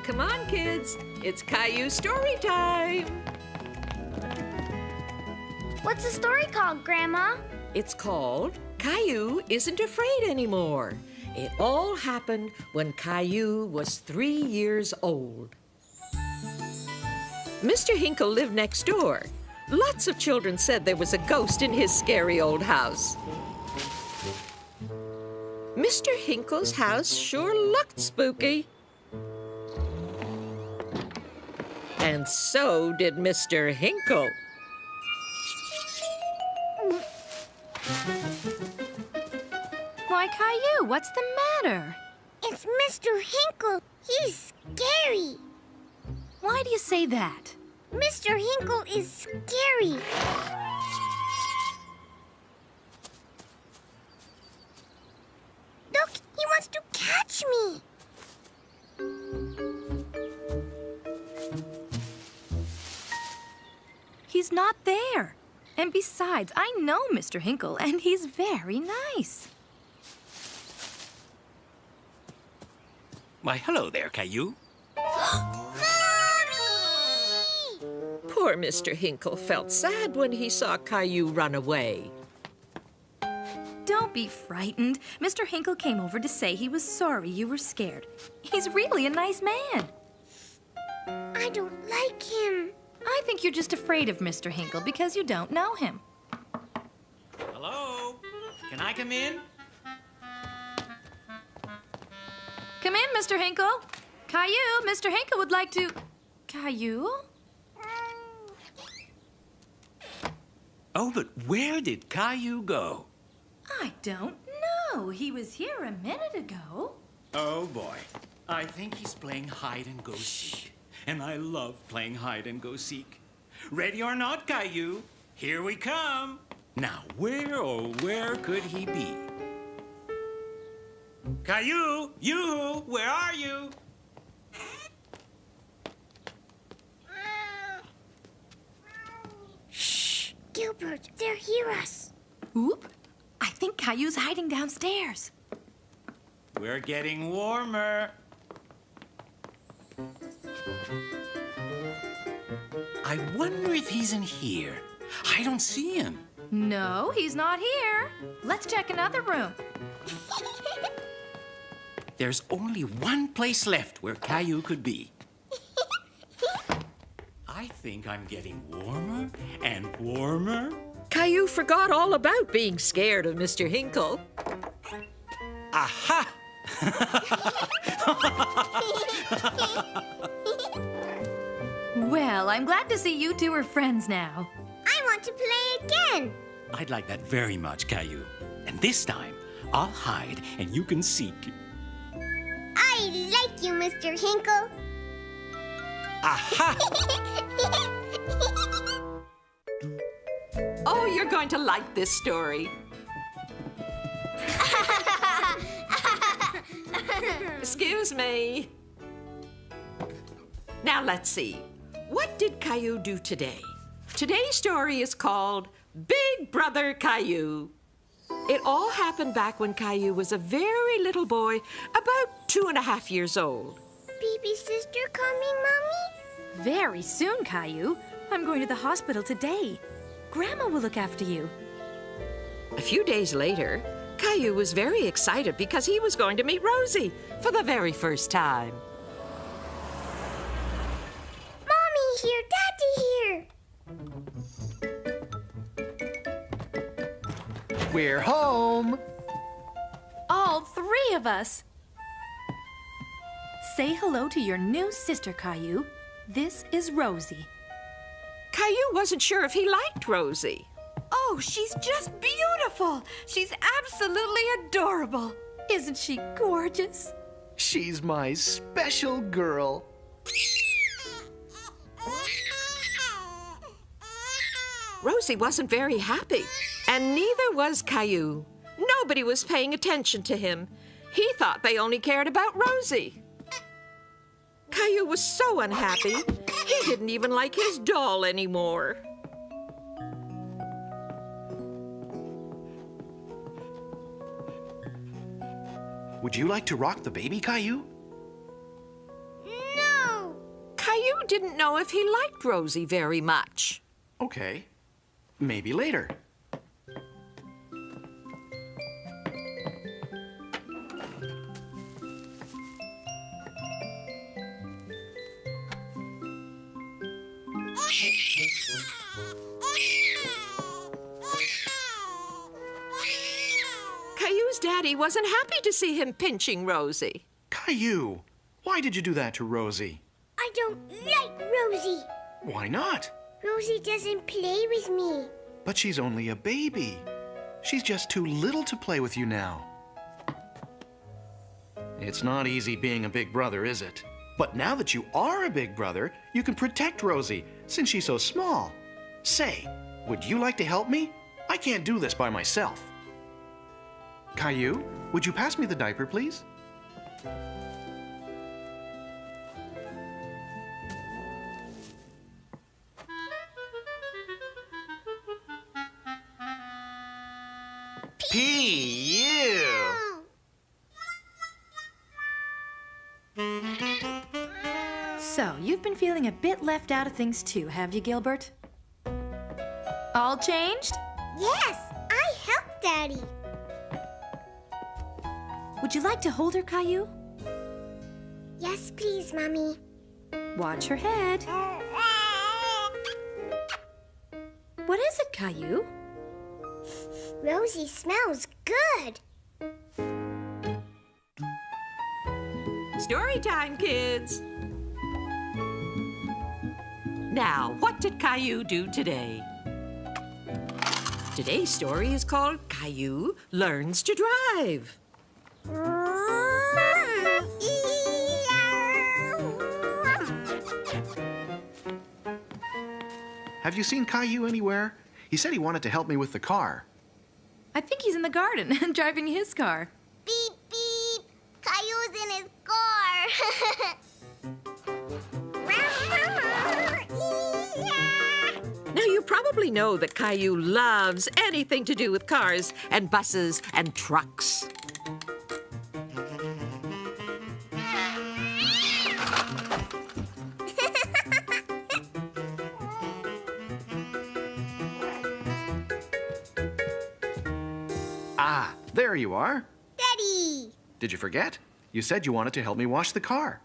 Come on, kids. It's Caillou story time. What's the story called, Grandma? It's called Caillou Isn't Afraid Anymore. It all happened when Caillou was 3 years old. Mr. Hinkle lived next door. Lots of children said there was a ghost in his scary old house. Mr. Hinkle's house sure looked spooky. And so did Mr. Hinkle. Why, Caillou, what's the matter? It's Mr. Hinkle. He's scary. Why do you say that? Mr. Hinkle is scary. Look, he wants to catch me. He's not there. And besides, I know Mr. Hinkle, and he's very nice. Why, hello there, Caillou. Poor Mr. Hinkle felt sad when he saw Caillou run away. Don't be frightened. Mr. Hinkle came over to say he was sorry you were scared. He's really a nice man. I don't like him. I think you're just afraid of Mr. Hinkle because you don't know him. Hello? Can I come in? Come in, Mr. Hinkle. Caillou, Mr. Hinkle would like to... Caillou? Oh, but where did Caillou go? I don't know. He was here a minute ago. Oh, boy. I think he's playing hide and go seek. And I love playing hide and go seek. Ready or not, Caillou, here we come. Now, where, oh, where could he be? Caillou, you, where are you? Shh. Gilbert, they'll hear us. Oop. I think Caillou's hiding downstairs. We're getting warmer. I wonder if he's in here. I don't see him. No, he's not here. Let's check another room. There's only one place left where Caillou could be. I think I'm getting warmer and warmer. Caillou forgot all about being scared of Mr. Hinkle. Aha! Well, I'm glad to see you two are friends now. I want to play again. I'd like that very much, Caillou. And this time, I'll hide and you can seek. I like you, Mr. Hinkle. Aha! Oh, you're going to like this story. Excuse me. Now let's see. What did Caillou do today? Today's story is called Big Brother Caillou. It all happened back when Caillou was a very little boy, about 2.5 years old. Baby sister coming, Mommy? Very soon, Caillou. I'm going to the hospital today. Grandma will look after you. A few days later, Caillou was very excited because he was going to meet Rosie for the very first time. Mommy here, Daddy here. We're home. All three of us. Say hello to your new sister, Caillou. This is Rosie. Caillou wasn't sure if he liked Rosie. Oh, she's just beautiful. She's absolutely adorable. Isn't she gorgeous? She's my special girl. Rosie wasn't very happy, and neither was Caillou. Nobody was paying attention to him. He thought they only cared about Rosie. Caillou was so unhappy, he didn't even like his doll anymore. Would you like to rock the baby, Caillou? No! Caillou didn't know if he liked Rosie very much. Okay. Maybe later. Caillou's daddy wasn't happy to see him pinching Rosie. Caillou, why did you do that to Rosie? I don't like Rosie. Why not? Rosie doesn't play with me. But she's only a baby. She's just too little to play with you now. It's not easy being a big brother, is it? But now that you are a big brother, you can protect Rosie, since she's so small. Say, would you like to help me? I can't do this by myself. Caillou, would you pass me the diaper, please? P.U. So, you've been feeling a bit left out of things too, have you, Gilbert? All changed? Yes, I helped Daddy. Would you like to hold her, Caillou? Yes, please, Mommy. Watch her head. What is it, Caillou? Rosie smells good. Story time, kids. Now, what did Caillou do today? Today's story is called Caillou Learns to Drive. Have you seen Caillou anywhere? He said he wanted to help me with the car. I think he's in the garden driving his car. Beep, beep. Caillou's in his car. Now, you probably know that Caillou loves anything to do with cars and buses and trucks. Ah, there you are. Daddy. Did you forget? You said you wanted to help me wash the car.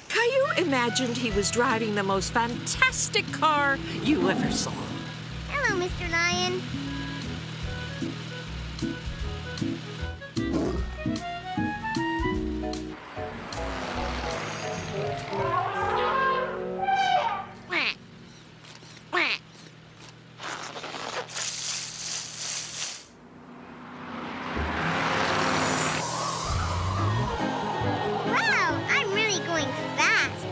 Caillou imagined he was driving the most fantastic car you ever saw. Hello, Mr. Lion. Quack. Quack. Wow, I'm really going fast.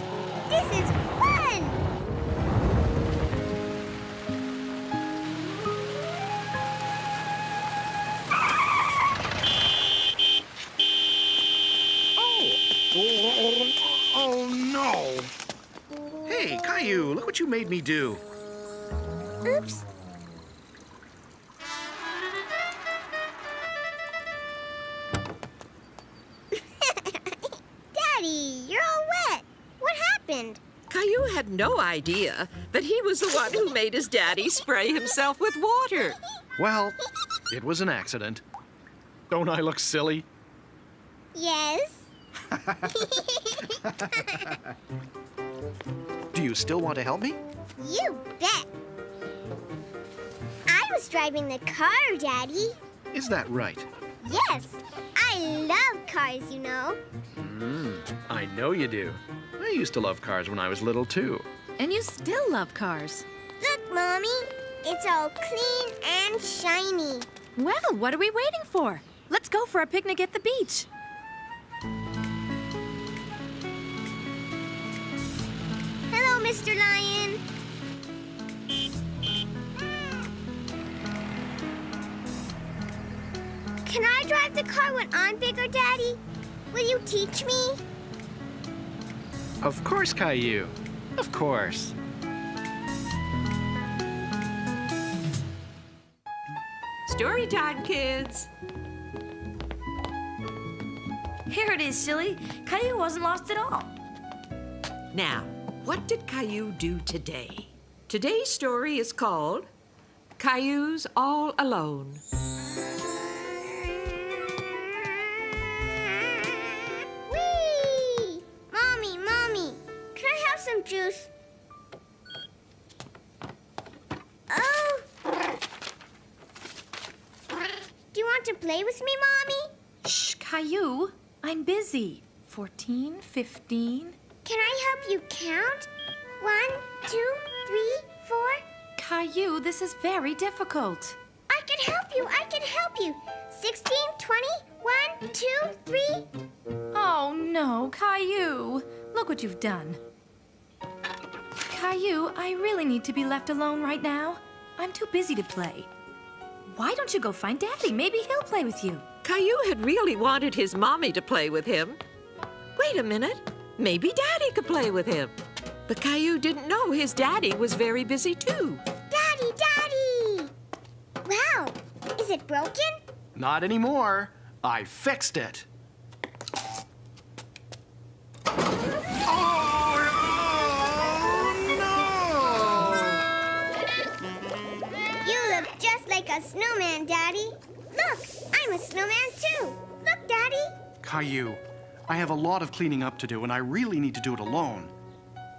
This is fun. Oh, no. Hey, Caillou, look what you made me do. Oops. Daddy, you're all wet. What happened? Caillou had no idea that he was the one who made his daddy spray himself with water. Well, it was an accident. Don't I look silly? Yes. Do you still want to help me? You bet. I was driving the car, Daddy. Is that right? Yes. I love cars, you know. I know you do. I used to love cars when I was little, too. And you still love cars. Look, Mommy. It's all clean and shiny. Well, what are we waiting for? Let's go for a picnic at the beach. Hello, Mr. Lion. Can I drive the car when I'm bigger, Daddy? Will you teach me? Of course, Caillou. Of course. Story time, kids. Here it is, silly. Caillou wasn't lost at all. Now, what did Caillou do today? Today's story is called Caillous's All Alone. Whee! Mommy, can I have some juice? Oh! Do you want to play with me, Mommy? Shh, Caillou. I'm busy. 14, 15. Can I help you count? 1, 2, 3, 4. Caillou, this is very difficult. I can help you. 16, 20, 1, 2, 3. Oh, no, Caillou. Look what you've done. Caillou, I really need to be left alone right now. I'm too busy to play. Why don't you go find Daddy? Maybe he'll play with you. Caillou had really wanted his mommy to play with him. Wait a minute. Maybe Daddy could play with him. But Caillou didn't know his daddy was very busy too. Daddy! Wow, is it broken? Not anymore. I fixed it. You look just like a snowman, Daddy. Look, I'm a snowman too. Look, Daddy. Caillou, I have a lot of cleaning up to do, and I really need to do it alone.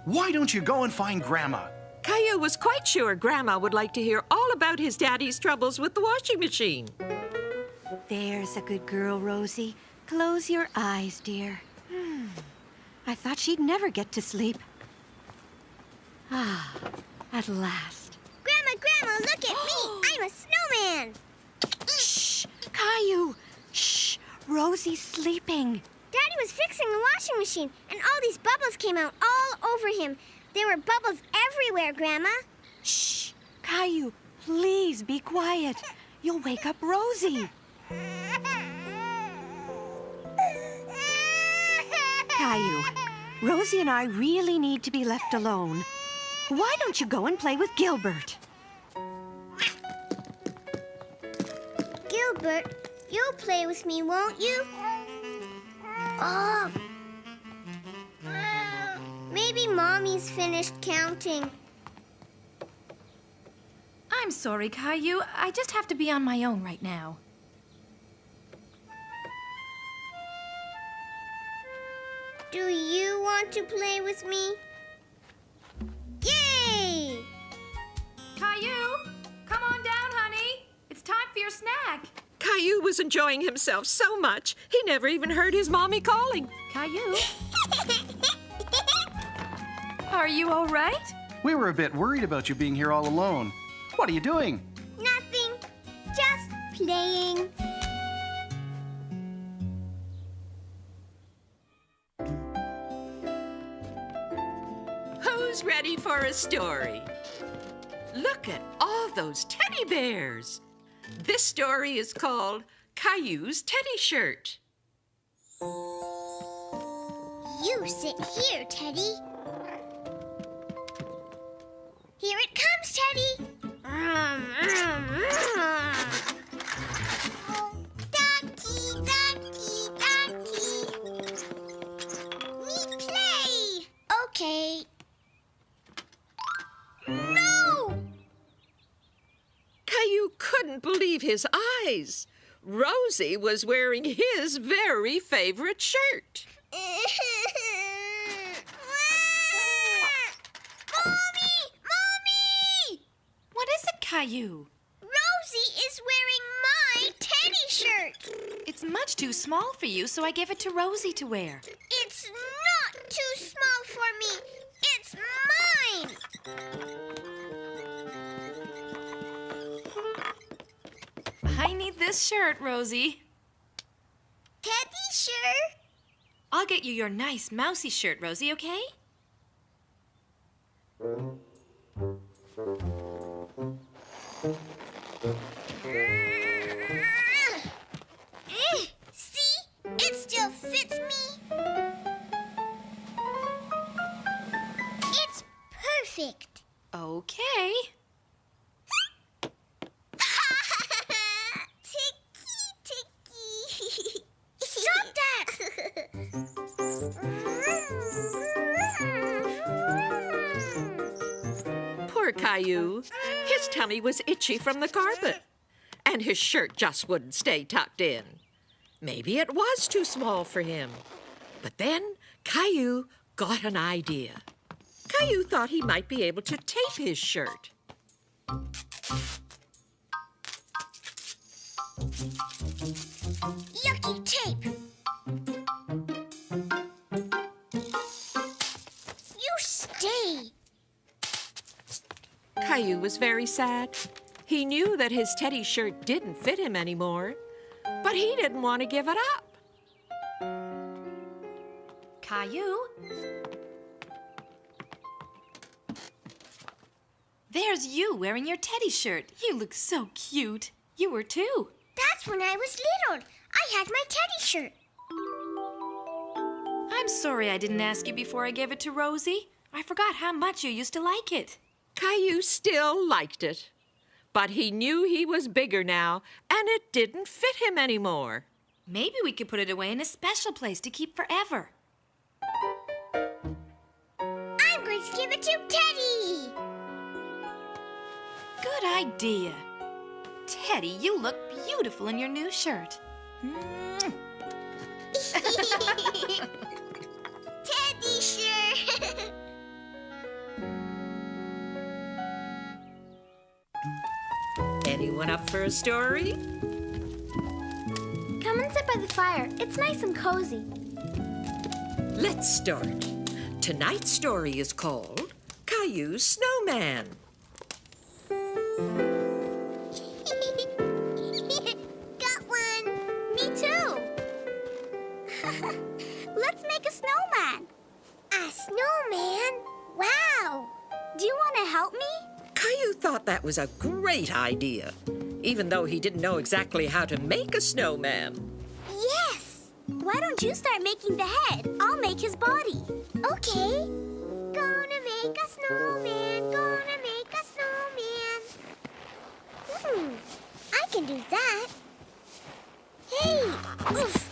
Why don't you go and find Grandma? Caillou was quite sure Grandma would like to hear all about his daddy's troubles with the washing machine. There's a good girl, Rosie. Close your eyes, dear. I thought she'd never get to sleep. Ah, at last. Grandma, look at me. I'm a snowman. Shh, Caillou. Shh, Rosie's sleeping. Daddy was fixing the washing machine, and all these bubbles came out all over him. There were bubbles everywhere, Grandma. Shh, Caillou, please be quiet. You'll wake up Rosie. Caillou, Rosie and I really need to be left alone. Why don't you go and play with Gilbert? Gilbert, you'll play with me, won't you? Oh. Maybe Mommy's finished counting. I'm sorry, Caillou. I just have to be on my own right now. Do you want to play with me? Yay! Caillou, come on down, honey. It's time for your snack. Caillou was enjoying himself so much, he never even heard his mommy calling. Caillou, are you all right? We were a bit worried about you being here all alone. What are you doing? Nothing. Just playing. Who's ready for a story? Look at all those teddy bears. This story is called Caillou's Teddy Shirt. You sit here, Teddy. Here it comes, Teddy. Ducky. Me play. Okay. No! Caillou couldn't believe his eyes. Rosie was wearing his very favorite shirt. Mommy! What is it, Caillou? Rosie is wearing my teddy shirt. It's much too small for you, so I gave it to Rosie to wear. It's not too small for me. It's mine. I need this shirt, Rosie. Teddy shirt? I'll get you your nice mousy shirt, Rosie, okay? See? It still fits me. It's perfect. Okay. Caillou. His tummy was itchy from the carpet, and his shirt just wouldn't stay tucked in. Maybe it was too small for him. But then Caillou got an idea. Caillou thought he might be able to tape his shirt. Yucky tape! You stay! Caillou was very sad. He knew that his teddy shirt didn't fit him anymore, but he didn't want to give it up. Caillou? There's you wearing your teddy shirt. You look so cute. You were too. That's when I was little. I had my teddy shirt. I'm sorry I didn't ask you before I gave it to Rosie. I forgot how much you used to like it. Caillou still liked it, but he knew he was bigger now, and it didn't fit him anymore. Maybe we could put it away in a special place to keep forever. I'm going to give it to Teddy! Good idea. Teddy, you look beautiful in your new shirt. Teddy shirt! Anyone up for a story? Come and sit by the fire. It's nice and cozy. Let's start. Tonight's story is called Cailloux Snowman. Got one! Me too! Let's make a snowman! A snowman? Wow! Do you want to help me? Caillou thought that was a great idea, even though he didn't know exactly how to make a snowman. Yes! Why don't you start making the head? I'll make his body. Okay. Gonna make a snowman, gonna make a snowman. I can do that. Hey! Oof!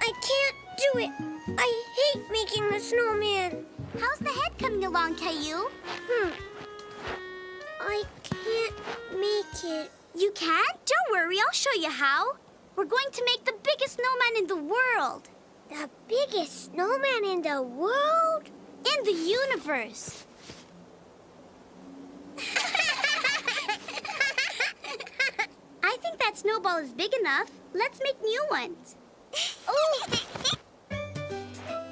I can't do it. I hate making a snowman. How's the head coming along, Caillou? I can't make it. You can't? Don't worry, I'll show you how. We're going to make the biggest snowman in the world. The biggest snowman in the world? In the universe. I think that snowball is big enough. Let's make new ones. Oh!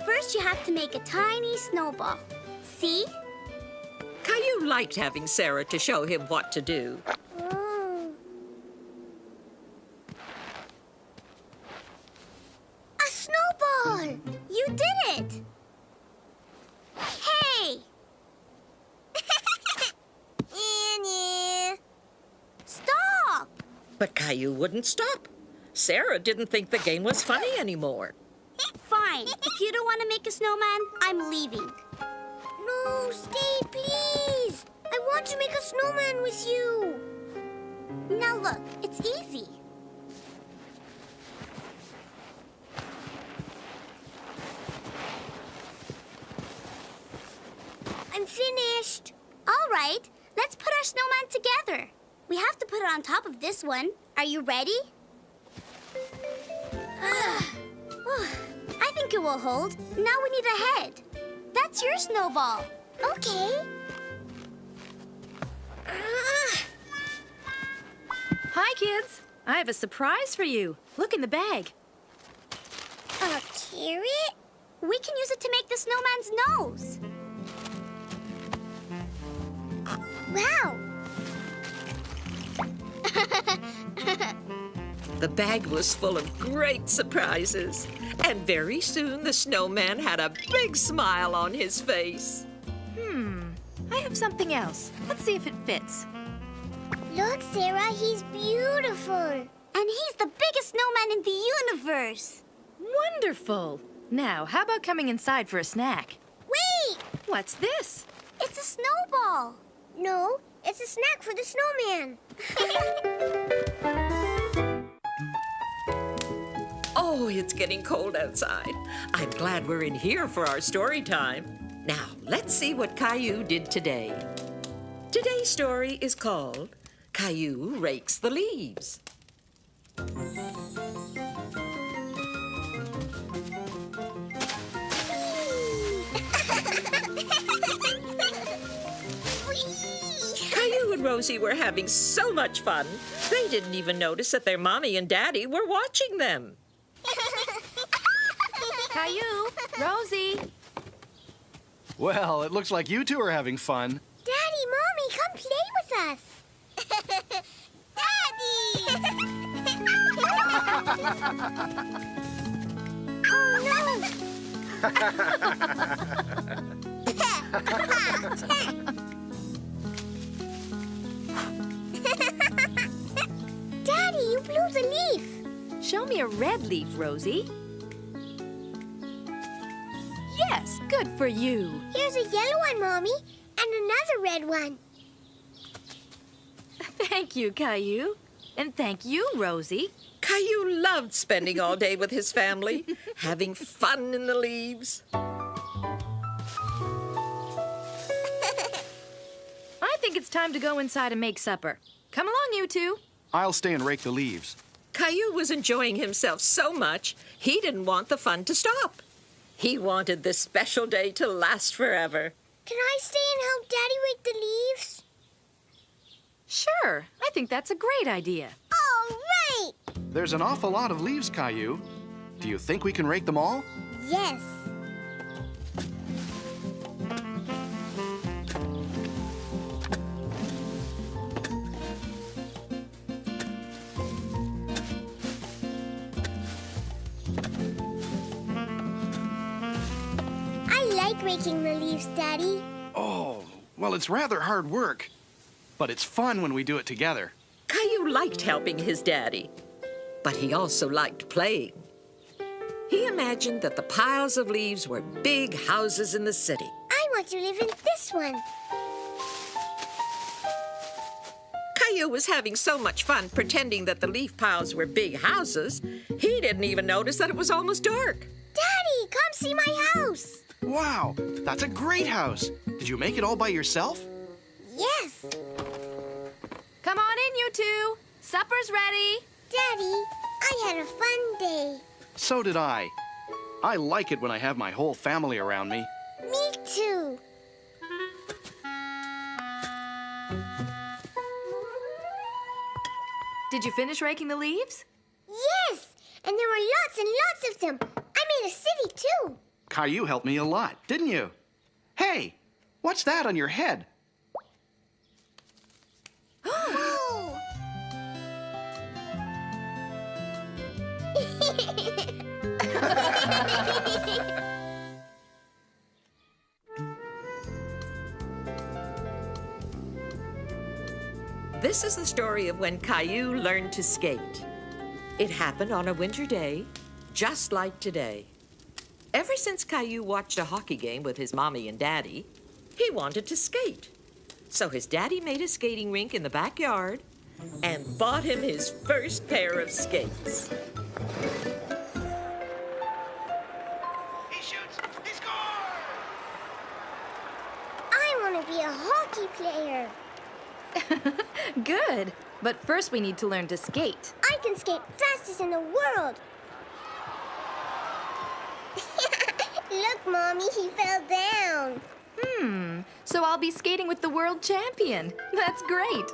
First, you have to make a tiny snowball. See? Caillou liked having Sarah to show him what to do. Oh. A snowball! You did it! Hey! Stop! But Caillou wouldn't stop. Sarah didn't think the game was funny anymore. Fine. If you don't want to make a snowman, I'm leaving. No, stay, please. I want to make a snowman with you. Now look, it's easy. I'm finished. All right, let's put our snowman together. We have to put it on top of this one. Are you ready? I think it will hold. Now we need a head. That's your snowball. Okay. Hi, kids. I have a surprise for you. Look in the bag. A carrot? We can use it to make the snowman's nose. Wow. The bag was full of great surprises, and very soon the snowman had a big smile on his face. I have something else. Let's see if it fits. Look, Sarah, he's beautiful. And he's the biggest snowman in the universe. Wonderful. Now, how about coming inside for a snack? Wait! What's this? It's a snowball. No, it's a snack for the snowman. Oh, it's getting cold outside. I'm glad we're in here for our story time. Now, let's see what Caillou did today. Today's story is called Caillou Rakes the Leaves. Caillou and Rosie were having so much fun, they didn't even notice that their mommy and daddy were watching them. Caillou, Rosie. Well, it looks like you two are having fun. Daddy, Mommy, come play with us. Daddy! Oh, no! Daddy, you blew the leaf. Show me a red leaf, Rosie. Yes, good for you. Here's a yellow one, Mommy, and another red one. Thank you, Caillou. And thank you, Rosie. Caillou loved spending all day with his family, having fun in the leaves. I think it's time to go inside and make supper. Come along, you two. I'll stay and rake the leaves. Caillou was enjoying himself so much, he didn't want the fun to stop. He wanted this special day to last forever. Can I stay and help Daddy rake the leaves? Sure, I think that's a great idea. All right! There's an awful lot of leaves, Caillou. Do you think we can rake them all? Yes. I like raking the leaves, Daddy. Oh, well, it's rather hard work. But it's fun when we do it together. Caillou liked helping his daddy, but he also liked playing. He imagined that the piles of leaves were big houses in the city. I want to live in this one. Caillou was having so much fun pretending that the leaf piles were big houses, he didn't even notice that it was almost dark. Daddy, come see my house. Wow, that's a great house. Did you make it all by yourself? Yes. Come on in, you two. Supper's ready. Daddy, I had a fun day. So did I. I like it when I have my whole family around me. Me too. Did you finish raking the leaves? Yes, and there were lots and lots of them. I made a city too. Caillou helped me a lot, didn't you? Hey, what's that on your head? Oh. This is the story of when Caillou learned to skate. It happened on a winter day, just like today. Ever since Caillou watched a hockey game with his mommy and daddy, he wanted to skate. So his daddy made a skating rink in the backyard and bought him his first pair of skates. He shoots! He scores! I want to be a hockey player. Good. But first we need to learn to skate. I can skate fastest in the world. Look, Mommy, he fell down. So I'll be skating with the world champion. That's great.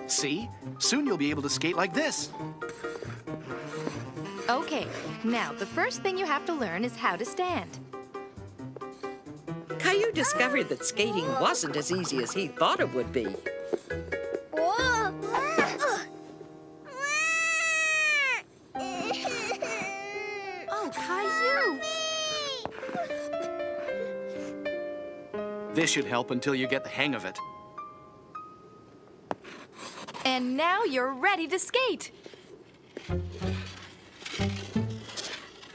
See? Soon you'll be able to skate like this. Okay, now the first thing you have to learn is how to stand. Caillou discovered that skating wasn't as easy as he thought it would be. Whoa. Oh, Caillou! This should help until you get the hang of it. And now you're ready to skate.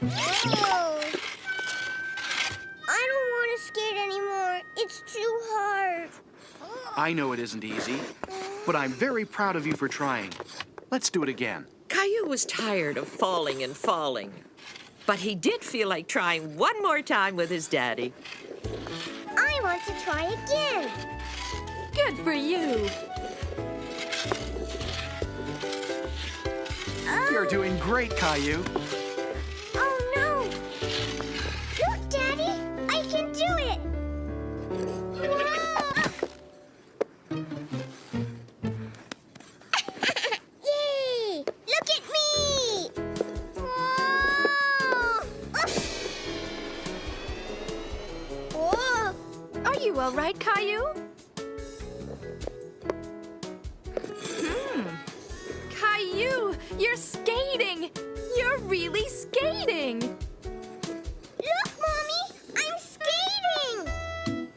Whoa. I don't want to skate anymore. It's too hard. I know it isn't easy, but I'm very proud of you for trying. Let's do it again. Caillou was tired of falling and falling. But he did feel like trying one more time with his daddy. I want to try again. Good for you. You're doing great, Caillou. Oh, no. Look, Daddy. I can do it. Yay! Look at me. Whoa. Are you all right, Caillou? Caillou, you're skating! You're really skating! Look, Mommy. I'm skating.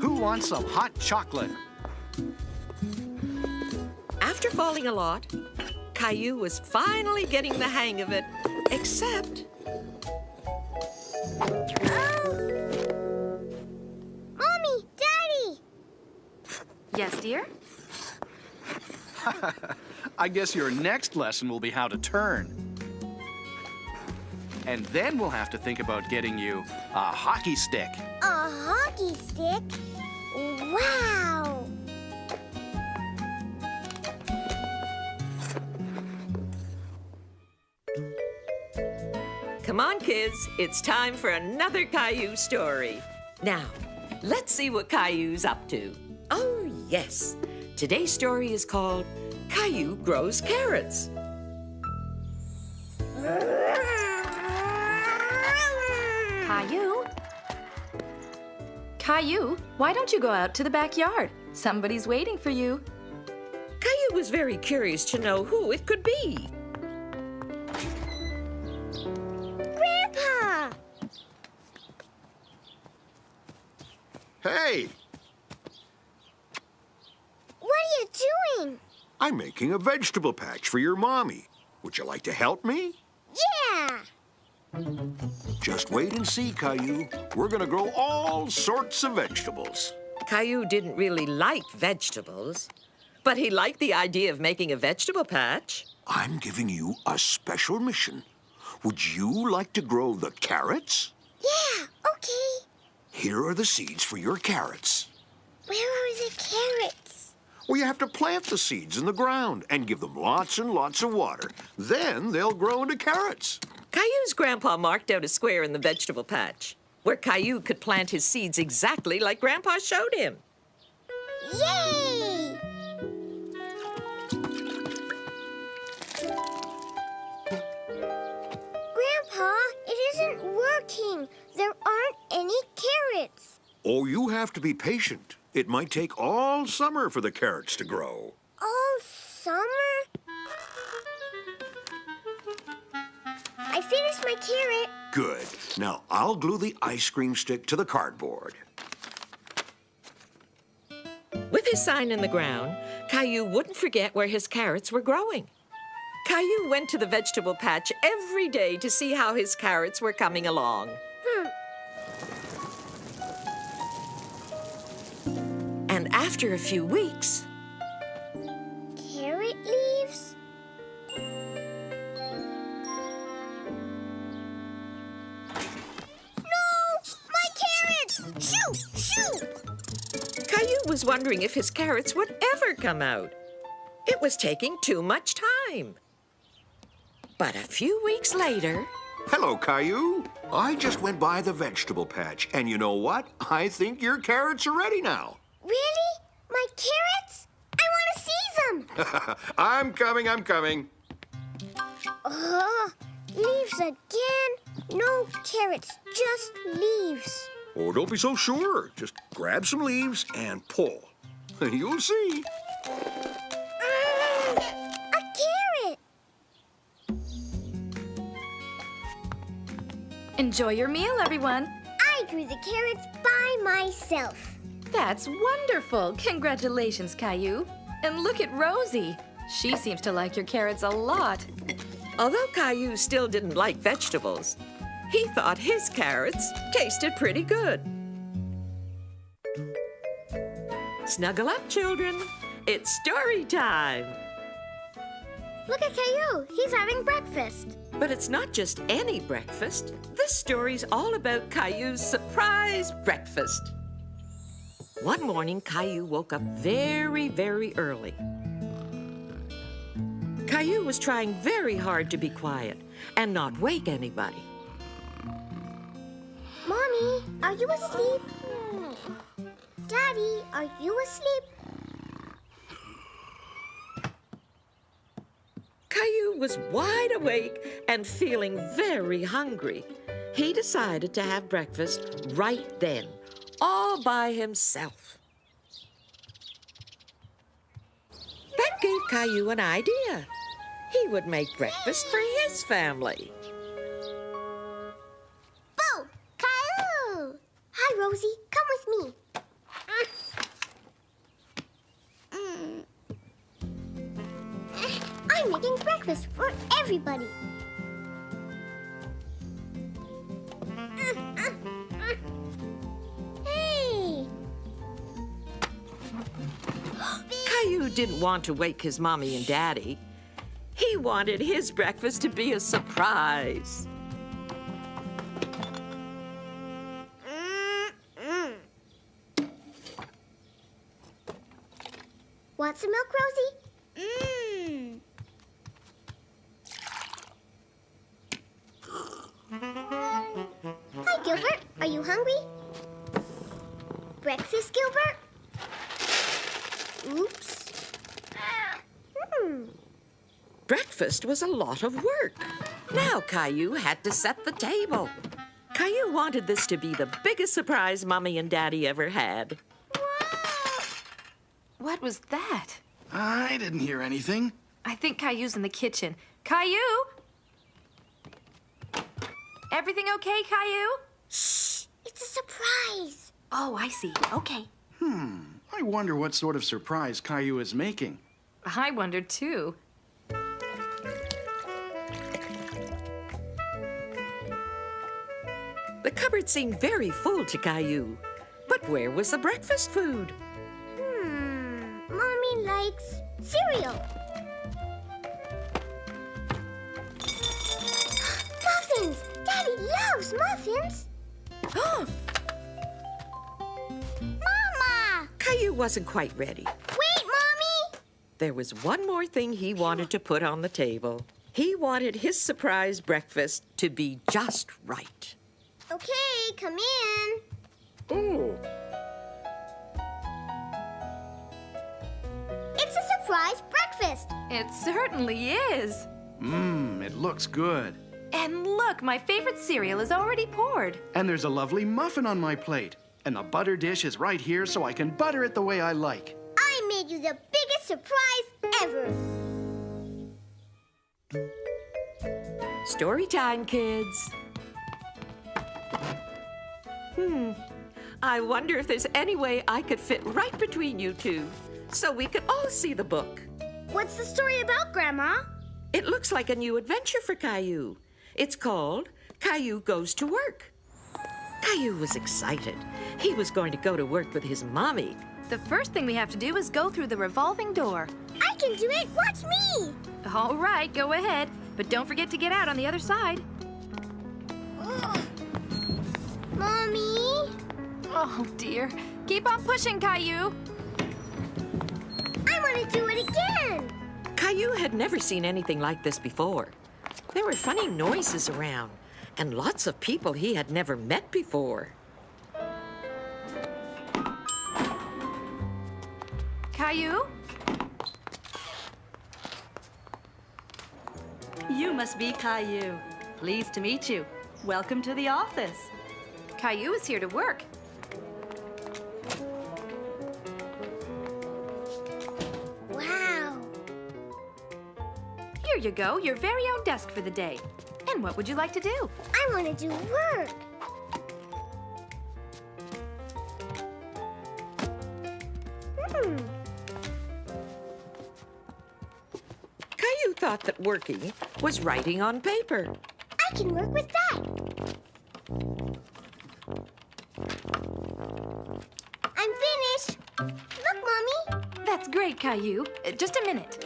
Who wants some hot chocolate? After falling a lot, Caillou was finally getting the hang of it, except Mommy, Daddy. Yes, dear? I guess your next lesson will be how to turn. And then we'll have to think about getting you a hockey stick. A hockey stick? Wow! come on, kids, it's time for another Caillou story. Now, let's see what Caillou's up to. Oh, yes. Today's story is called Caillou Grows Carrots. Caillou? Caillou, why don't you go out to the backyard? Somebody's waiting for you. Caillou was very curious to know who it could be. Grandpa! Hey, What are you doing? I'm making a vegetable patch for your mommy. Would you like to help me? Yeah! Just wait and see, Caillou. We're gonna grow all sorts of vegetables. Caillou didn't really like vegetables, but he liked the idea of making a vegetable patch. I'm giving you a special mission. Would you like to grow the carrots? Yeah, okay. Here are the seeds for your carrots. Where are the carrots? Well, you have to plant the seeds in the ground and give them lots and lots of water. Then they'll grow into carrots. Caillou's grandpa marked out a square in the vegetable patch where Caillou could plant his seeds exactly like Grandpa showed him. Yay! Grandpa, it isn't working. There aren't any carrots. Oh, you have to be patient. It might take all summer for the carrots to grow. All summer? I finished my carrot. Good. Now I'll glue the ice cream stick to the cardboard. With his sign in the ground, Caillou wouldn't forget where his carrots were growing. Caillou went to the vegetable patch every day to see how his carrots were coming along. And after a few weeks, Carrot leaves? No! My carrots! Shoo! Shoo! Caillou was wondering if his carrots would ever come out. It was taking too much time. But a few weeks later, Hello, Caillou. I just went by the vegetable patch, and you know what? I think your carrots are ready now. Really? My carrots? I want to see them! I'm coming. Leaves again? No carrots, just leaves. Oh, don't be so sure. Just grab some leaves and pull. You'll see. A carrot! Enjoy your meal, everyone. I grew the carrots by myself. That's wonderful. Congratulations, Caillou. And look at Rosie. She seems to like your carrots a lot. although Caillou still didn't like vegetables, he thought his carrots tasted pretty good. Snuggle up, children. It's story time. Look at Caillou. He's having breakfast. But it's not just any breakfast. This story's all about Caillou's surprise breakfast. One morning, Caillou woke up very, very early. Caillou was trying very hard to be quiet and not wake anybody. Mommy, are you asleep? Daddy, are you asleep? Caillou was wide awake and feeling very hungry. He decided to have breakfast right then, all by himself. That gave Caillou an idea. He would make breakfast for his family. Boo! Caillou! Hi, Rosie. Come with me. I'm making breakfast for everybody. Hey! Caillou didn't want to wake his mommy and daddy. He wanted his breakfast to be a surprise. Want some milk, Rosie? Hi, Gilbert. Are you hungry? Breakfast, Gilbert? Oops. Breakfast was a lot of work. Now Caillou had to set the table. Caillou wanted this to be the biggest surprise Mommy and Daddy ever had. What was that? I didn't hear anything. I think Caillou's in the kitchen. Caillou? Everything okay, Caillou? Shh! It's a surprise. Oh, I see. Okay. I wonder what sort of surprise Caillou is making. I wondered too. The cupboard seemed very full to Caillou. But where was the breakfast food? Mommy likes cereal. Muffins! Daddy loves muffins. Mama! Caillou wasn't quite ready. Wait, Mommy! There was one more thing he wanted to put on the table. He wanted his surprise breakfast to be just right. Okay, come in. Ooh. It's a surprise breakfast. It certainly is. It looks good. And look, my favorite cereal is already poured. And there's a lovely muffin on my plate. And the butter dish is right here so I can butter it the way I like. I made you the biggest surprise ever. Story time, kids. I wonder if there's any way I could fit right between you two so we could all see the book. What's the story about, Grandma? It looks like a new adventure for Caillou. It's called Caillou Goes to Work. Caillou was excited. He was going to go to work with his mommy. The first thing we have to do is go through the revolving door. I can do it. Watch me. All right, go ahead. But don't forget to get out on the other side. Mommy? Oh, dear. Keep on pushing, Caillou. I want to do it again. Caillou had never seen anything like this before. There were funny noises around and lots of people he had never met before. Caillou? You must be Caillou. Pleased to meet you. Welcome to the office. Caillou is here to work. Wow. Here you go, your very own desk for the day. And what would you like to do? I want to do work. Caillou thought that working was writing on paper. I can work with that. I'm finished. Look, That's great, Caillou. Just a minute.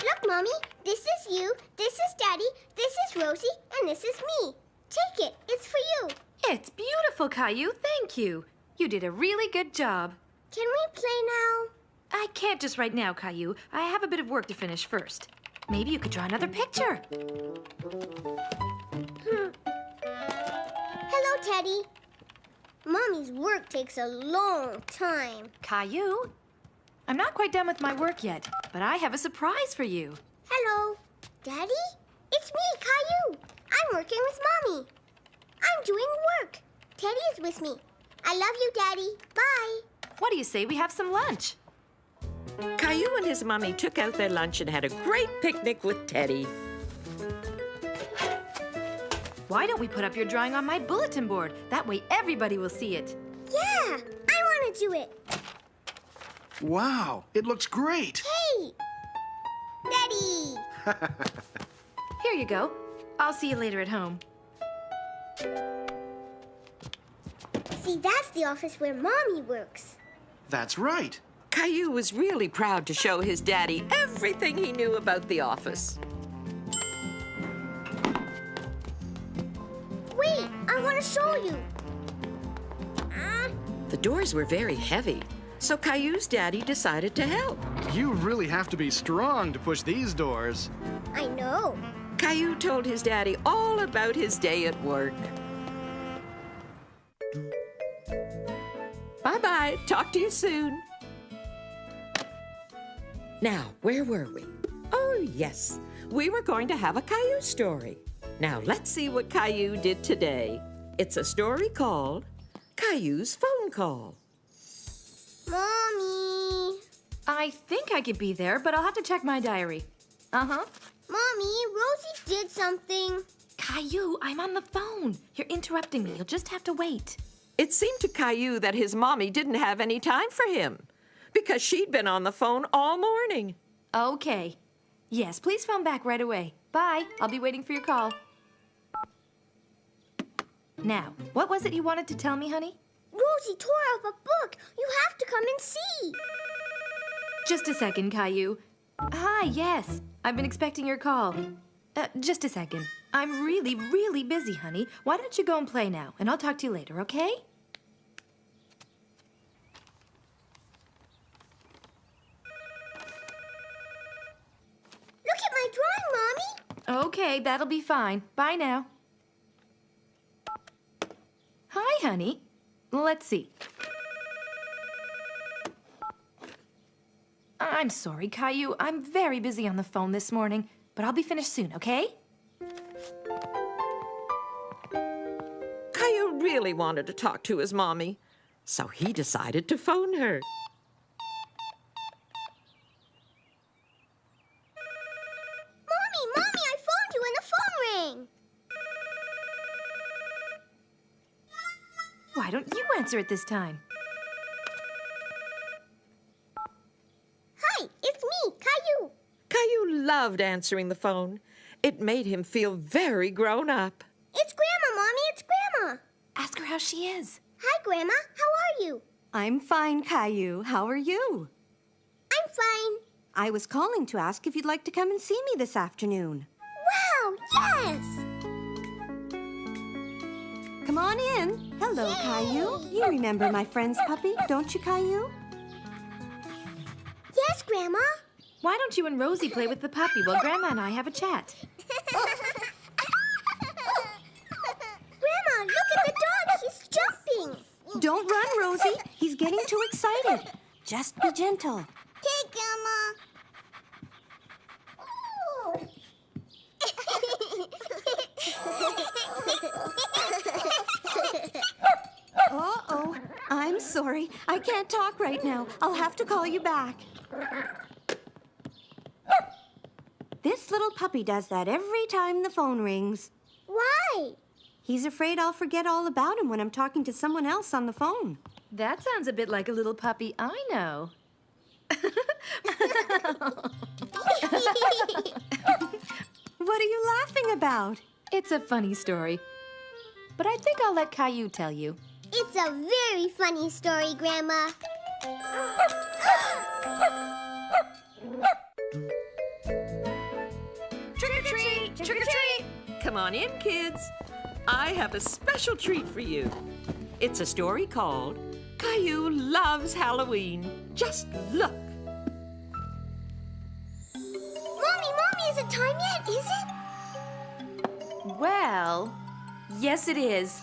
Look, Mommy. This is you, this is Daddy, this is Rosie, and this is me. Take it. It's for you. It's beautiful, Caillou. Thank you. You did a really good job. Can we play now? I can't just right now, Caillou. I have a bit of work to finish first. Maybe you could draw another picture. Hello, Teddy. Mommy's work takes a long time. Caillou, I'm not quite done with my work yet, but I have a surprise for you. Hello. Daddy? It's me, Caillou. I'm working with Mommy. I'm doing work. Teddy is with me. I love you, Daddy. Bye. What do you say we have some lunch? Caillou and his mommy took out their lunch and had a great picnic with Teddy. Why don't we put up your drawing on my bulletin board? That way everybody will see it. Yeah, I want to do it. Wow, it looks great. Hey! Daddy! Here you go. I'll see you later at home. See, that's the office where Mommy works. That's right. Caillou was really proud to show his daddy everything he knew about the office. Wait, I want to show you. The doors were very heavy, so Caillou's daddy decided to help. You really have to be strong to push these doors. I know. Caillou told his daddy all about his day at work. Bye-bye. Talk to you soon. Now, where were we? Oh, yes. We were going to have a Caillou story. Now, let's see what Caillou did today. It's a story called Caillou's Phone Call. Mommy. I think I could be there, but I'll have to check my diary. Uh-huh. Mommy, Rosie did something. Caillou, I'm on the phone. You're interrupting me. You'll just have to wait. It seemed to Caillou that his mommy didn't have any time for him because she'd been on the phone all morning. Okay. Yes, please phone back right away. Bye. I'll be waiting for your call. Now, what was it you wanted to tell me, honey? Rosie tore up a book. You have to come and see. Just a second, Caillou. Hi, yes. I've been expecting your call. Just a second. I'm really, really busy, honey. Why don't you go and play now, and I'll talk to you later, okay? Look at my drawing, Mommy. Okay, that'll be fine. Bye now. Hi, honey. Let's see. I'm sorry, Caillou. I'm very busy on the phone this morning, but I'll be finished soon, okay? Caillou really wanted to talk to his mommy, so he decided to phone her. Mommy, I phoned you and the phone rang. Why don't you answer it this time? Hi, it's me, Caillou. Caillou loved answering the phone. It made him feel very grown up. It's Grandma, Mommy, it's Grandma. Ask her how she is. Hi, Grandma. How are you? I'm fine, Caillou. How are you? I'm fine. I was calling to ask if you'd like to come and see me this afternoon. Wow, yes! Come on in. Hello, Caillou. You remember my friend's puppy, don't you, Caillou? Yes, Grandma. Why don't you and Rosie play with the puppy while Grandma and I have a chat? Grandma, look at the dog. He's jumping. Don't run, Rosie. He's getting too excited. Just be gentle. Okay, Grandma. Uh-oh. I'm sorry. I can't talk right now. I'll have to call you back. This little puppy does that every time the phone rings. Why? He's afraid I'll forget all about him when I'm talking to someone else on the phone. That sounds a bit like a little puppy I know. What are you laughing about? It's a funny story. But I think I'll let Caillou tell you. It's a very funny story, Grandma. Trick or treat! Trick or treat! Come on in, kids. I have a special treat for you. It's a story called Caillou Loves Halloween. Just look. Mommy, is it time yet? Is it? Well, yes it is.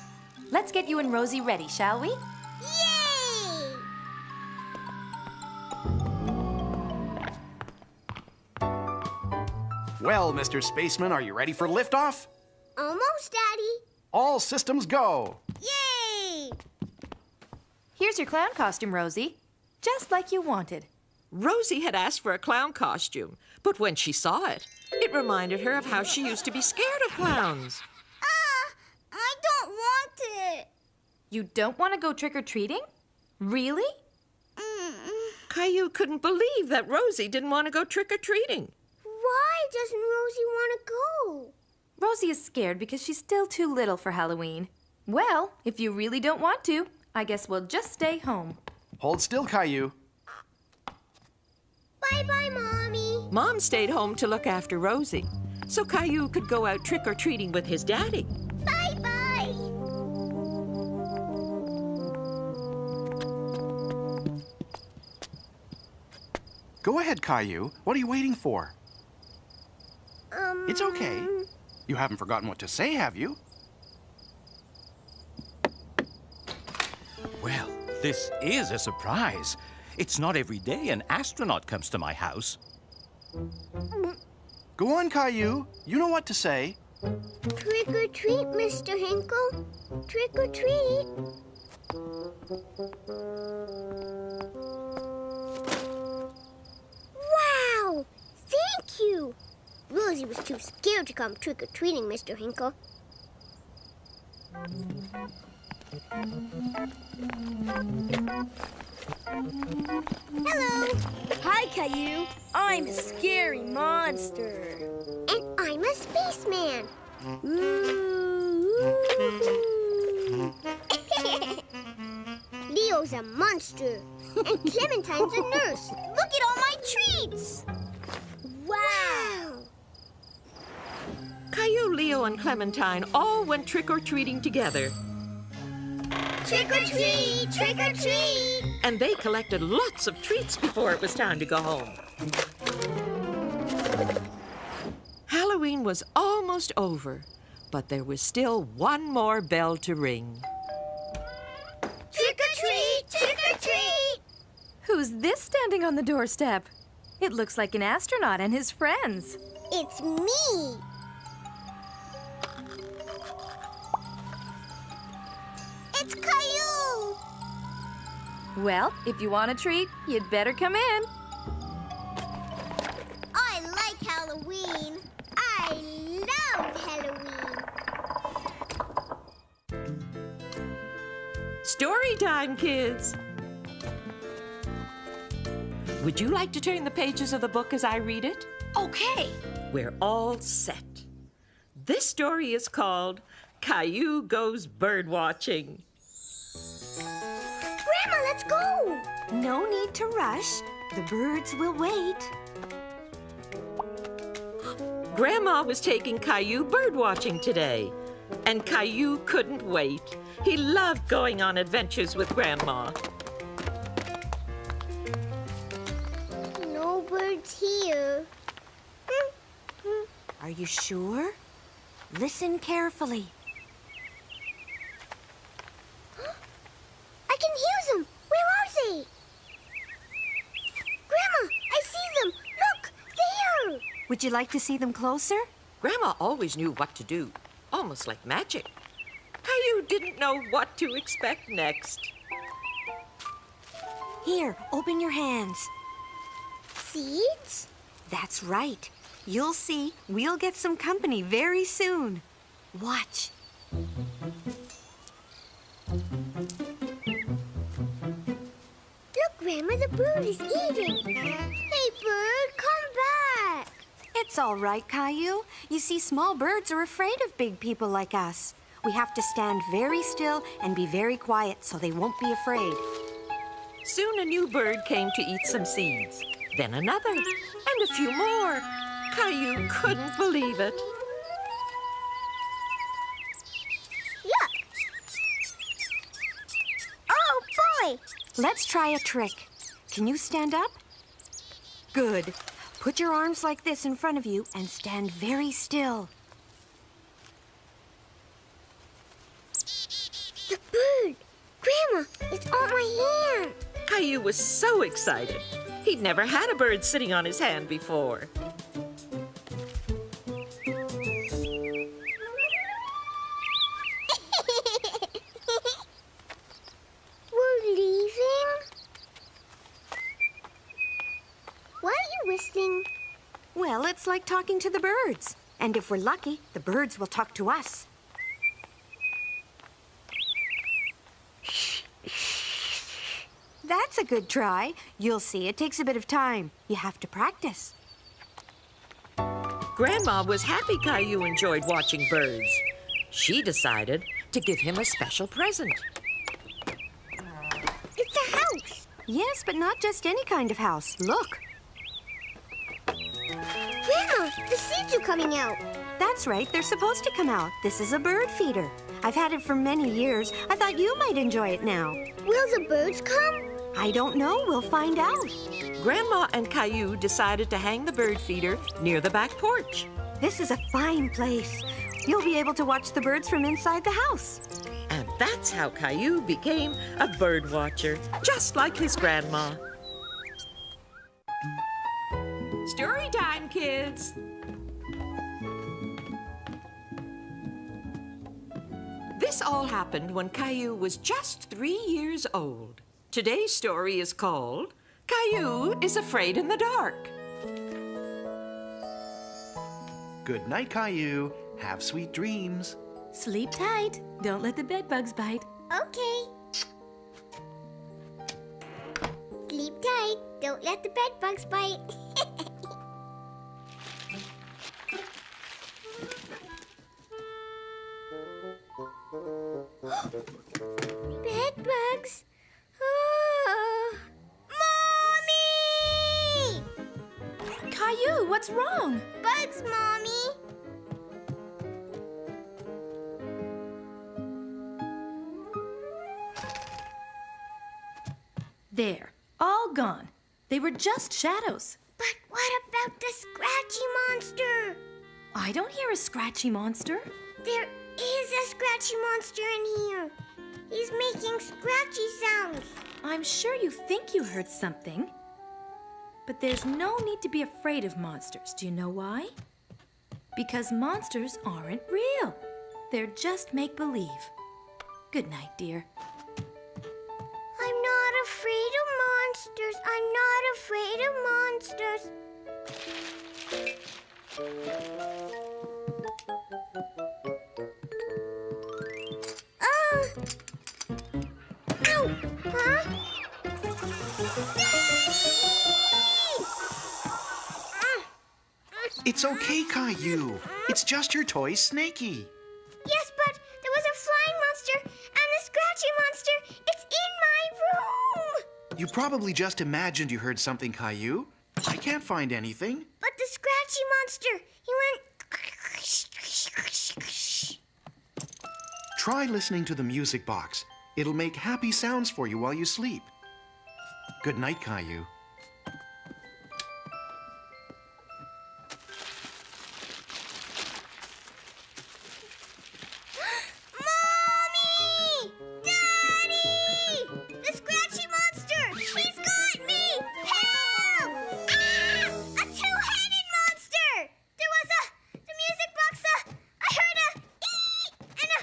Let's get you and Rosie ready, shall we? Yay! Well, Mr. Spaceman, are you ready for liftoff? Almost, Daddy. All systems go. Yay! Here's your clown costume, Rosie. Just like you wanted. Rosie had asked for a clown costume, but when she saw it, it reminded her of how she used to be scared of clowns. I don't want it. You don't want to go trick-or-treating? Really? Caillou couldn't believe that Rosie didn't want to go trick-or-treating. Why doesn't Rosie want to go? Rosie is scared because she's still too little for Halloween. Well, if you really don't want to, I guess we'll just stay home. Hold still, Caillou. Bye-bye, Mommy. Mom stayed home to look after Rosie, so Caillou could go out trick-or-treating with his daddy. Bye-bye. Go ahead, Caillou. What are you waiting for? It's okay. You haven't forgotten what to say, have you? Well, this is a surprise. It's not every day an astronaut comes to my house. Go on, Caillou. You know what to say. Trick or treat, Mr. Hinkle. Trick or treat. Wow! Thank you! Rosie was too scared to come trick or treating, Mr. Hinkle. Hello! Hi, Caillou. I'm a scary monster. And I'm a spaceman. Leo's a monster. And Clementine's a nurse. Look at all my treats! Wow! Caillou, Leo, and Clementine all went trick-or-treating together, Trick or treat! Trick or treat! and they collected lots of treats before it was time to go home. Halloween was almost over, but there was still one more bell to ring. Trick or treat! Trick or treat! Who's this standing on the doorstep? It looks like an astronaut and his friends. It's me! It's Caillou! Well, if you want a treat, you'd better come in. I like Halloween. I love Halloween. Story time, kids! Would you like to turn the pages of the book as I read it? Okay. We're all set. This story is called Caillou Goes Birdwatching. Grandma, let's go! No need to rush. The birds will wait. Grandma was taking Caillou birdwatching today, and Caillou couldn't wait. He loved going on adventures with Grandma. No birds here. Are you sure? Listen carefully. I can hear them. Where are they? Grandma, I see them. Look, there. Would you like to see them closer? Grandma always knew what to do, almost like magic. Caillou didn't know what to expect next. Here, open your hands. Seeds? That's right. You'll see, we'll get some company very soon. Watch. Look, Grandma, the bird is eating. Hey, bird, come back. It's all right, Caillou. You see, small birds are afraid of big people like us. We have to stand very still and be very quiet so they won't be afraid. Soon a new bird came to eat some seeds. Then another, and a few more. Caillou couldn't believe it. Look! Oh, boy! Let's try a trick. Can you stand up? Good. Put your arms like this in front of you and stand very still. The bird! Grandma, it's on my hand! Caillou was so excited. He'd never had a bird sitting on his hand before. We're leaving? Why are you whistling? Well, it's like talking to the birds. And if we're lucky, the birds will talk to us. That's a good try. You'll see, it takes a bit of time. You have to practice. Grandma was happy Caillou enjoyed watching birds. She decided to give him a special present. It's a house! Yes, but not just any kind of house. Look. Grandma, the seeds are coming out. That's right, they're supposed to come out. This is a bird feeder. I've had it for many years. I thought you might enjoy it now. Will the birds come? I don't know. We'll find out. Grandma and Caillou decided to hang the bird feeder near the back porch. This is a fine place. You'll be able to watch the birds from inside the house. And that's how Caillou became a bird watcher, just like his grandma. Story time, kids! This all happened when Caillou was just 3 years old. Today's story is called Caillou is Afraid in the Dark. Good night, Caillou. Have sweet dreams. Sleep tight. Don't let the bed bugs bite. Okay. Sleep tight. Don't let the bed bugs bite. Bed bugs. Oh. Mommy! Caillou, what's wrong? Bugs, Mommy. There. All gone. They were just shadows. But what about the scratchy monster? I don't hear a scratchy monster. There is a scratchy monster in here. He's making scratchy sounds. I'm sure you think you heard something. But there's no need to be afraid of monsters. Do you know why? Because monsters aren't real. They're just make-believe. Good night, dear. I'm not afraid of monsters. I'm not afraid of monsters. Ow! Huh? It's okay, Caillou. It's just your toy, Snaky. Yes, but there was a flying monster and the scratchy monster. It's in my room. You probably just imagined you heard something, Caillou. I can't find anything. But the scratchy monster, he went... Try listening to the music box. It'll make happy sounds for you while you sleep. Good night, Caillou. Mommy! Daddy! The scratchy monster! He's got me! Help! Ah! A two-headed monster! There was the music box, I heard a ee! And a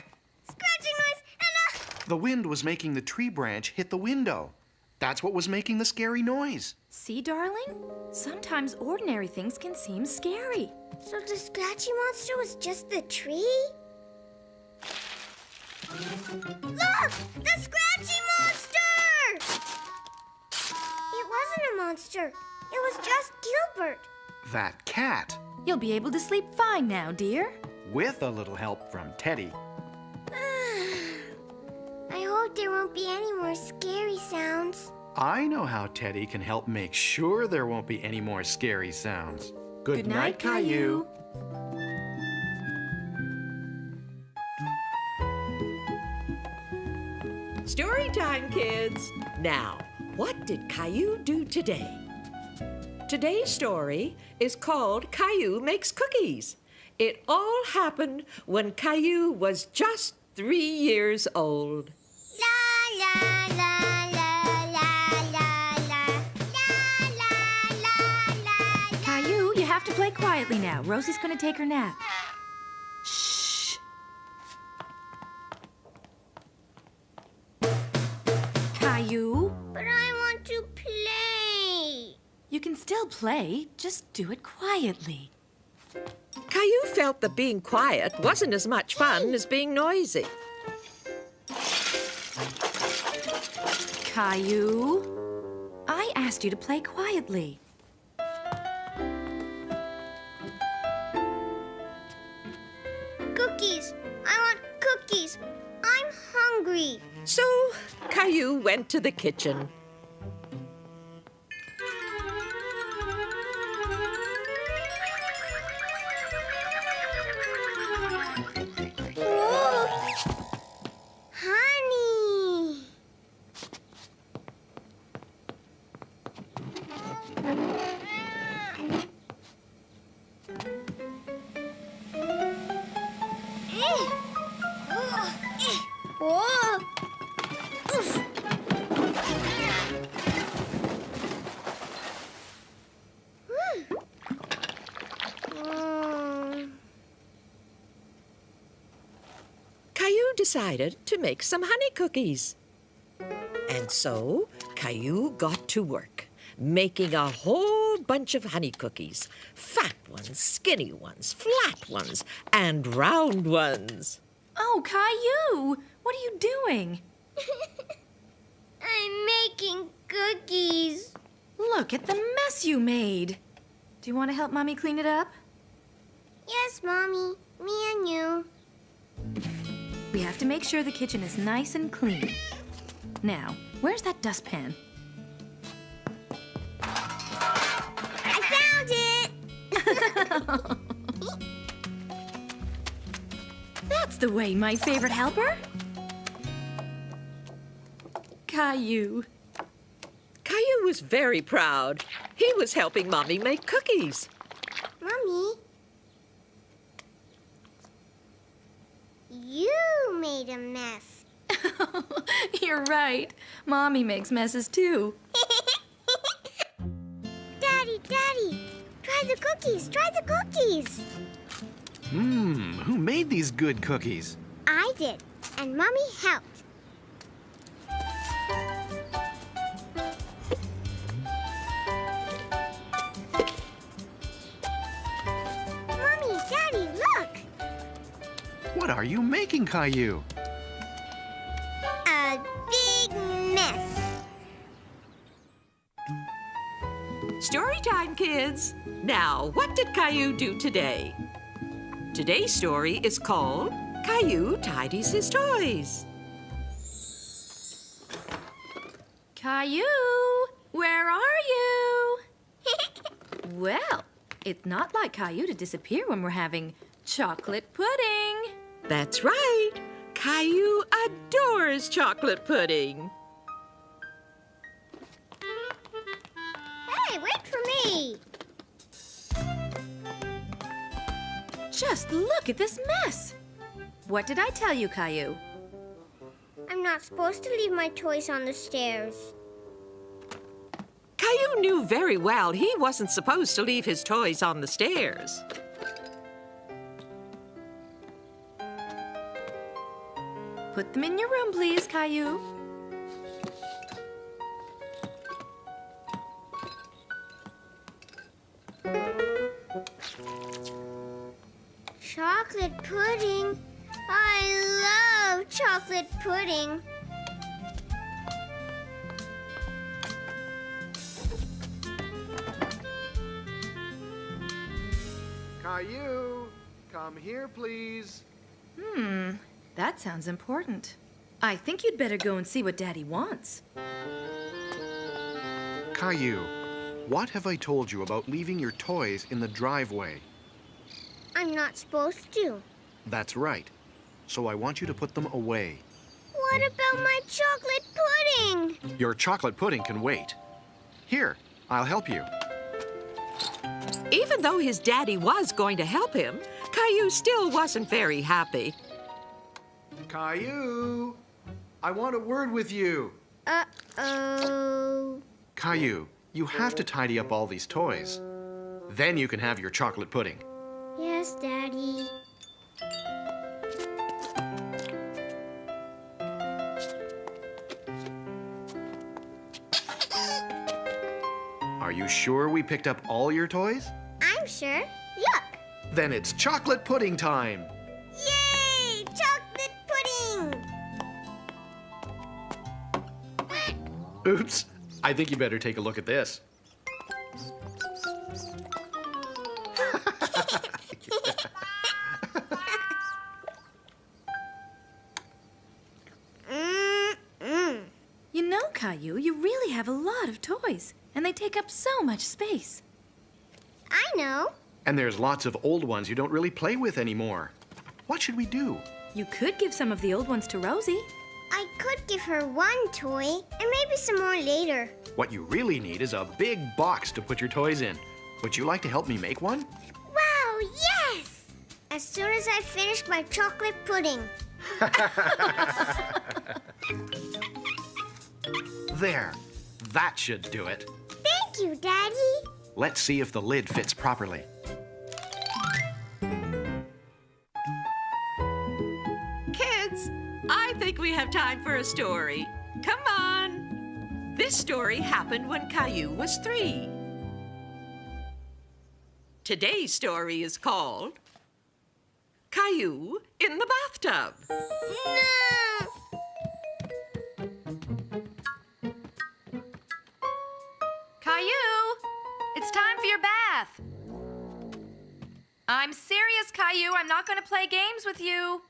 scratching noise and a... The wind was making the tree branch hit the window. That's what was making the scary noise. See, darling? Sometimes ordinary things can seem scary. So the scratchy monster was just the tree? Look! The scratchy monster! It wasn't a monster. It was just Gilbert. That cat, You'll be able to sleep fine now, dear. with a little help from Teddy. I hope there won't be any more scary sounds. I know how Teddy can help make sure there won't be any more scary sounds. Good night, Caillou. Story time, kids. Now, what did Caillou do today? Today's story is called Caillou Makes Cookies. It all happened when Caillou was just 3 years old. La la la la la la la la la la. Caillou, you have to play quietly now. Rosie's gonna take her nap. Shh. Caillou, But I want to play. you can still play. Just do it quietly. Caillou felt that being quiet wasn't as much fun as being noisy. Caillou, I asked you to play quietly. Cookies. I want cookies. I'm hungry. So Caillou went to the kitchen. Whoa. Honey. Whoa. Oof. Caillou decided to make some honey cookies. And so Caillou got to work, making a whole bunch of honey cookies. Fat ones, skinny ones, flat ones, and round ones. Oh, Caillou, what are you doing? I'm making cookies. Look at the mess you made. Do you want to help Mommy clean it up? Yes, Mommy. Me and you. We have to make sure the kitchen is nice and clean. Now, where's that dustpan? I found it. That's the way, my favorite helper. Caillou. Caillou was very proud. He was helping Mommy make cookies. Mommy. You made a mess. You're right. Mommy makes messes too. Daddy, try the cookies, try the cookies. Who made these good cookies? I did, and Mommy helped. Mommy, Daddy, look! What are you making, Caillou? A big mess. Story time, kids. Now, what did Caillou do today? Today's story is called Caillou Tidies His Toys. Caillou, where are you? Well, it's not like Caillou to disappear when we're having chocolate pudding. That's right. Caillou adores chocolate pudding. Hey, wait for me. Just look at this mess. What did I tell you, Caillou? I'm not supposed to leave my toys on the stairs. Caillou knew very well he wasn't supposed to leave his toys on the stairs. Put them in your room, please, Caillou. Chocolate pudding. I love chocolate pudding. Caillou, come here, please. That sounds important. I think you'd better go and see what Daddy wants. Caillou, what have I told you about leaving your toys in the driveway? I'm not supposed to. That's right. So I want you to put them away. What about my chocolate pudding? Your chocolate pudding can wait. Here, I'll help you. Even though his daddy was going to help him, Caillou still wasn't very happy. Caillou, I want a word with you. Uh-oh. Caillou, you have to tidy up all these toys. Then you can have your chocolate pudding. Yes, Daddy. Are you sure we picked up all your toys? I'm sure. Look. Then it's chocolate pudding time. Yay! Chocolate pudding! Oops, I think you better take a look at this. You know, Caillou, you really have a lot of toys, and they take up so much space. I know. And there's lots of old ones you don't really play with anymore. What should we do? You could give some of the old ones to Rosie. I could give her one toy, and maybe some more later. What you really need is a big box to put your toys in. Would you like to help me make one? Wow, yes! As soon as I finish my chocolate pudding. There, that should do it. Thank you, Daddy. Let's see if the lid fits properly. Kids, I think we have time for a story. Come on. This story happened when Caillou was 3. Today's story is called Caillou in the Bathtub. No! Caillou, it's time for your bath. I'm serious, Caillou. I'm not going to play games with you.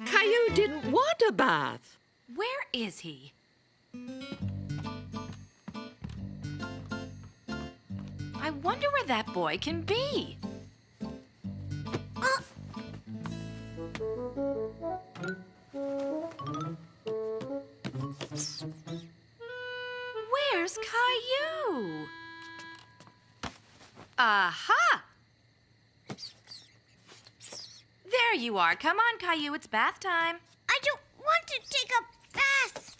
Caillou didn't want a bath. Where is he? I wonder where that boy can be. Where's Caillou? Aha! There you are. Come on, Caillou. It's bath time. I don't want to take a bath.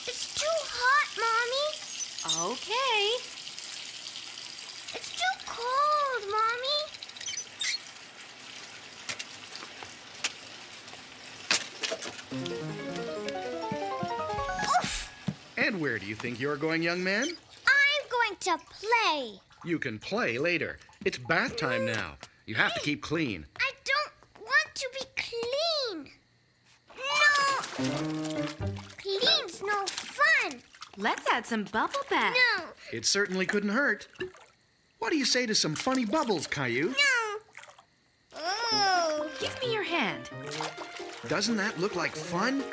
It's too hot, Mommy. Okay. It's too cold, Mommy. Oof! And where do you think you're going, young man? I'm going to play. You can play later. It's bath time now. You have to keep clean. I don't want to be clean. No! Clean's no fun. Let's add some bubble bath. No, It certainly couldn't hurt. What do you say to some funny bubbles, Caillou? no. Oh. Give me your hand. Doesn't that look like fun?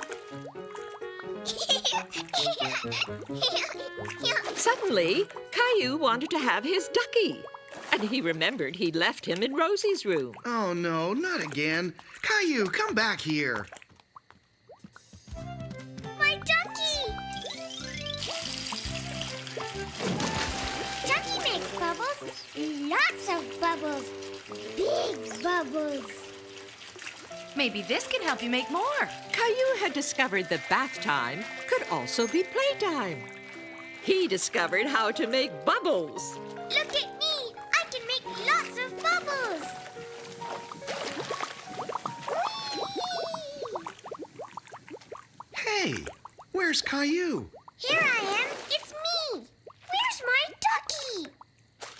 Suddenly, Caillou wanted to have his ducky. And he remembered he'd left him in Rosie's room. Oh, no, not again. Caillou, come back here. My ducky! Ducky makes bubbles. Lots of bubbles. Big bubbles. Maybe this can help you make more. Caillou had discovered that bath time could also be playtime. He discovered how to make bubbles. Look at me. I can make lots of bubbles. Hey, where's Caillou? Here I am. It's me. Where's my ducky?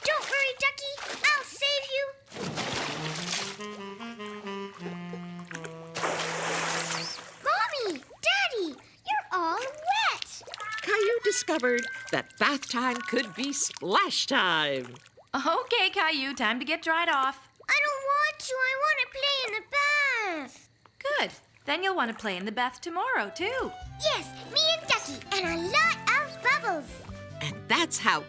Don't worry, ducky. I'll save you. Mommy, Daddy, you're all wet. Caillou discovered that bath time could be splash time. Okay, Caillou, time to get dried off. I don't want to. I want to play in the bath. Good. Then you'll want to play in the bath tomorrow, too. Yes, me and Ducky, and a lot of bubbles. And that's how